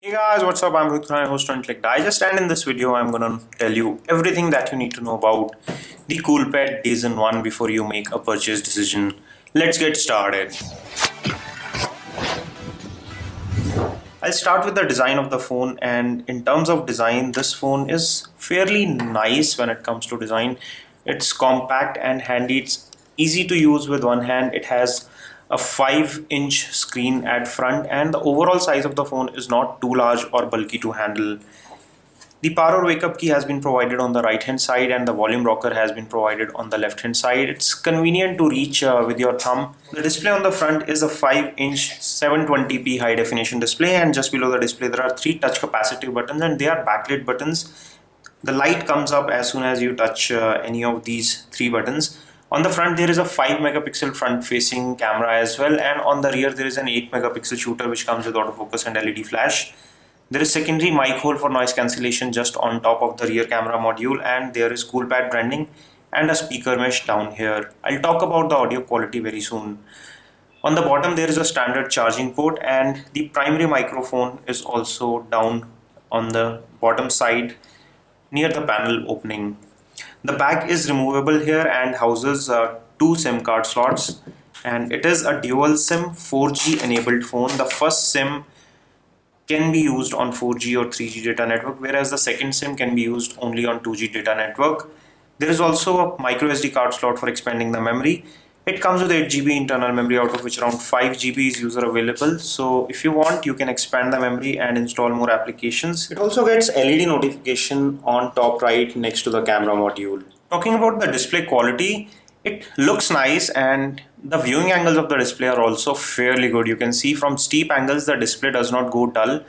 Hey guys, what's up? I'm Rohit Khurana, host on Intellect Digest, and in this video, I'm gonna tell you everything that you need to know about the Coolpad Dazen 1 before you make a purchase decision. Let's get started. I'll start with the design of the phone, and in terms of design, this phone is fairly nice when it comes to design. It's compact and handy. It's easy to use with one hand. It has a 5-inch screen at front, and the overall size of the phone is not too large or bulky to handle. The power wake up key has been provided on the right hand side, and the volume rocker has been provided on the left hand side. It's convenient to reach with your thumb. The display on the front is a 5-inch 720p high definition display, and just below the display there are 3 touch capacitive buttons, and they are backlit buttons. The light comes up as soon as you touch any of these 3 buttons. On the front there is a 5 megapixel front facing camera as well, and on the rear there is an 8 megapixel shooter which comes with autofocus and LED flash. There is secondary mic hole for noise cancellation just on top of the rear camera module, and there is Coolpad branding and a speaker mesh down here. I'll talk about the audio quality very soon. On the bottom there is a standard charging port, and the primary microphone is also down on the bottom side near the panel opening. The back is removable here and houses 2 SIM card slots, and it is a dual SIM 4G enabled phone. The first SIM can be used on 4G or 3G data network, whereas the second SIM can be used only on 2G data network. There is also a micro SD card slot for expanding the memory. It comes with 8 GB internal memory, out of which around 5 GB is user available. So if you want, you can expand the memory and install more applications. It also gets LED notification on top right next to the camera module. Talking about the display quality, it looks nice, and the viewing angles of the display are also fairly good. You can see from steep angles the display does not go dull,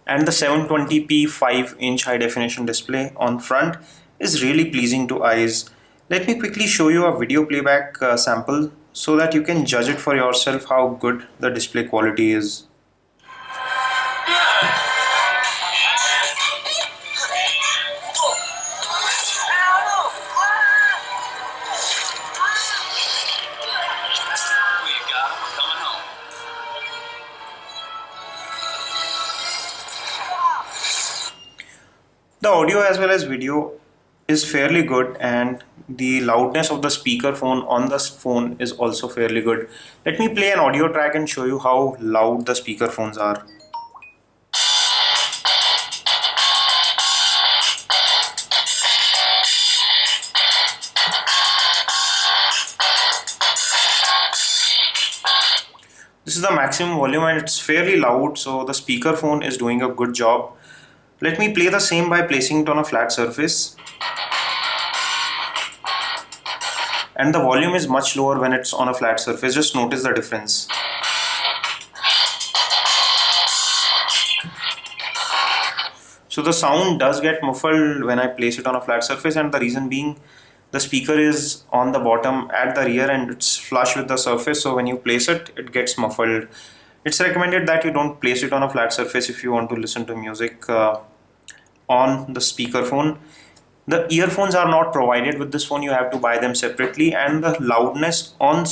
and the 720p 5-inch high definition display on front is really pleasing to eyes. Let me quickly show you a video playback sample so that you can judge it for yourself how good the display quality is. The audio as well as video is fairly good, and the loudness of the speaker phone on this phone is also fairly good. Let me play an audio track and show you how loud the speaker phones are. This is the maximum volume and it's fairly loud, so the speaker phone is doing a good job. Let me play the same by placing it on a flat surface. And the volume is much lower when it's on a flat surface. Just notice the difference. So the sound does get muffled when I place it on a flat surface, and the reason being the speaker is on the bottom at the rear and it's flush with the surface, so when you place it, it gets muffled. It's recommended that you don't place it on a flat surface if you want to listen to music on the speaker phone. The earphones are not provided with this phone, you have to buy them separately, and the loudness on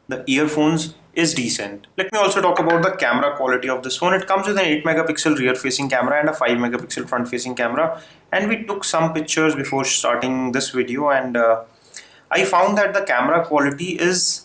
the earphones is decent. Let me also talk about the camera quality of this phone. It comes with an 8 megapixel rear facing camera and a 5 megapixel front facing camera, and we took some pictures before starting this video, and I found that the camera quality is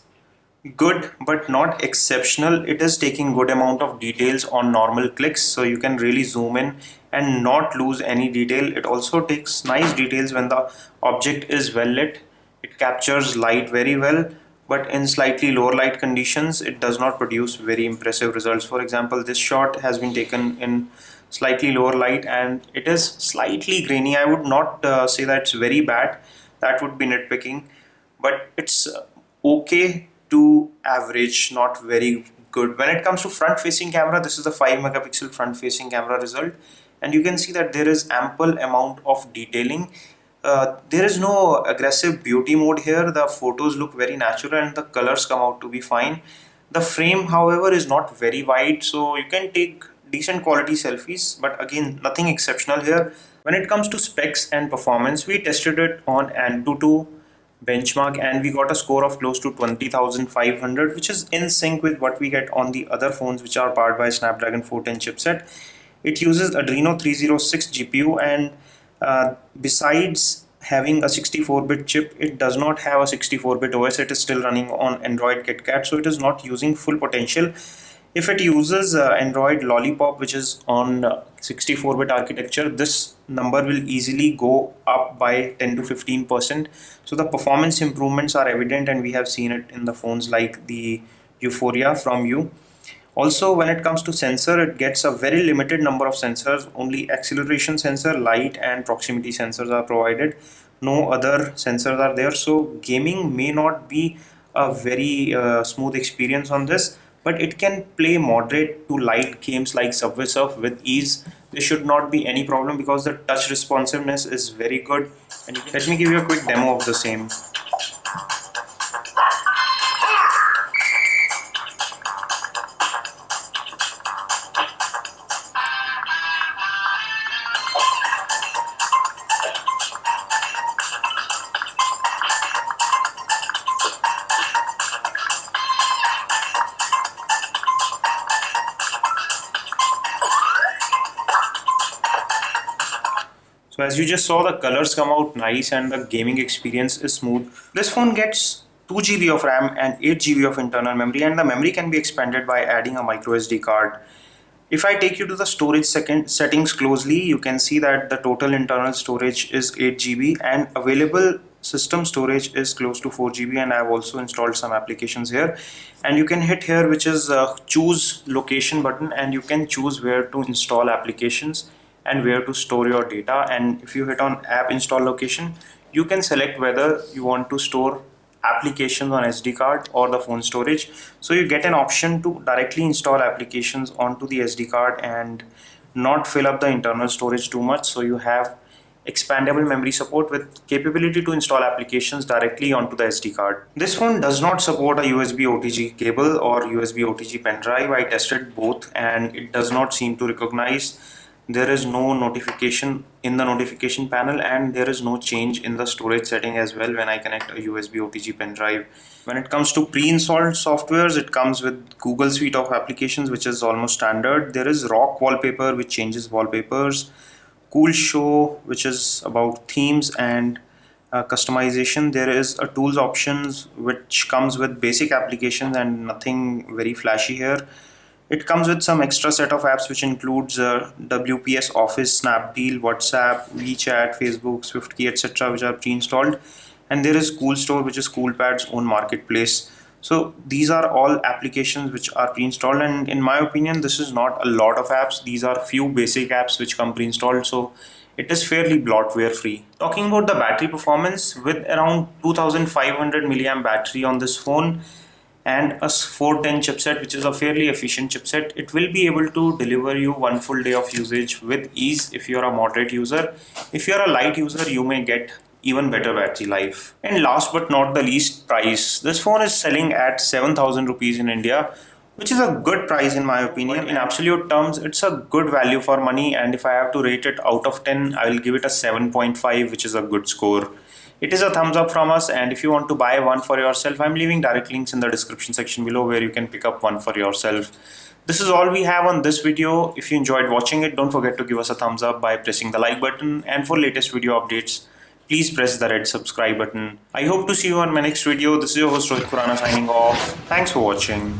good but not exceptional. It is taking good amount of details on normal clicks, so you can really zoom in and not lose any detail. It also takes nice details when the object is well lit. It captures light very well, but in slightly lower light conditions it does not produce very impressive results. For example, this shot has been taken in slightly lower light and it is slightly grainy. I would not say that it's very bad, that would be nitpicking, but it's okay to average, not very good. When it comes to front facing camera, this is the 5 megapixel front facing camera result, and you can see that there is ample amount of detailing. There is no aggressive beauty mode here. The photos look very natural and the colors come out to be fine. The frame however is not very wide, so you can take decent quality selfies, but again nothing exceptional here. When it comes to specs and performance, we tested it on Antutu benchmark and we got a score of close to 20,500, which is in sync with what we get on the other phones which are powered by Snapdragon 410 chipset. It uses Adreno 306 GPU, and besides having a 64-bit chip, it does not have a 64-bit OS. It is still running on Android KitKat, so it is not using full potential. If it uses Android Lollipop, which is on 64-bit architecture, this number will easily go up by 10 to 15%. So the performance improvements are evident, and we have seen it in the phones like the Euphoria from you. Also, when it comes to sensor, it gets a very limited number of sensors. Only acceleration sensor, light, and proximity sensors are provided. No other sensors are there. So gaming may not be a very smooth experience on this, but it can play moderate to light games like Subway Surf with ease. There should not be any problem because the touch responsiveness is very good. And let me give you a quick demo of the same. So as you just saw, the colors come out nice and the gaming experience is smooth. This phone gets 2 GB of RAM and 8 GB of internal memory, and the memory can be expanded by adding a micro SD card. If I take you to the storage settings closely, you can see that the total internal storage is 8 GB and available system storage is close to 4 GB, and I have also installed some applications here. And you can hit here, which is choose location button, and you can choose where to install applications and where to store your data. And if you hit on app install location, you can select whether you want to store applications on SD card or the phone storage. So you get an option to directly install applications onto the SD card and not fill up the internal storage too much. So you have expandable memory support with capability to install applications directly onto the SD card. This phone does not support a USB OTG cable or USB OTG pen drive. I tested both and it does not seem to recognize. There is no notification in the notification panel, and there is no change in the storage setting as well when I connect a USB OTG pen drive. When it comes to pre-installed softwares, it comes with Google suite of applications, which is almost standard. There is Rock Wallpaper, which changes wallpapers, Cool Show, which is about themes and customization. There is a tools options, which comes with basic applications and nothing very flashy here. It comes with some extra set of apps, which includes WPS Office, Snapdeal, WhatsApp, WeChat, Facebook, SwiftKey, etc., which are pre-installed. And there is Cool Store, which is Coolpad's own marketplace. So these are all applications which are pre-installed, and in my opinion, this is not a lot of apps. These are few basic apps which come pre-installed, so it is fairly bloatware free. Talking about the battery performance, with around 2500 milliamp battery on this phone and a 410 chipset, which is a fairly efficient chipset, it will be able to deliver you one full day of usage with ease if you are a moderate user. If you are a light user, you may get even better battery life. And last but not the least, price. This phone is selling at 7,000 rupees in India, which is a good price in my opinion. In absolute terms, it's a good value for money, and if I have to rate it out of 10, I will give it a 7.5, which is a good score. It is a thumbs up from us, and if you want to buy one for yourself, I'm leaving direct links in the description section below where you can pick up one for yourself. This is all we have on this video. If you enjoyed watching it, don't forget to give us a thumbs up by pressing the like button, and for latest video updates, please press the red subscribe button. I hope to see you on my next video. This is your host Rohit Khurana signing off. Thanks for watching.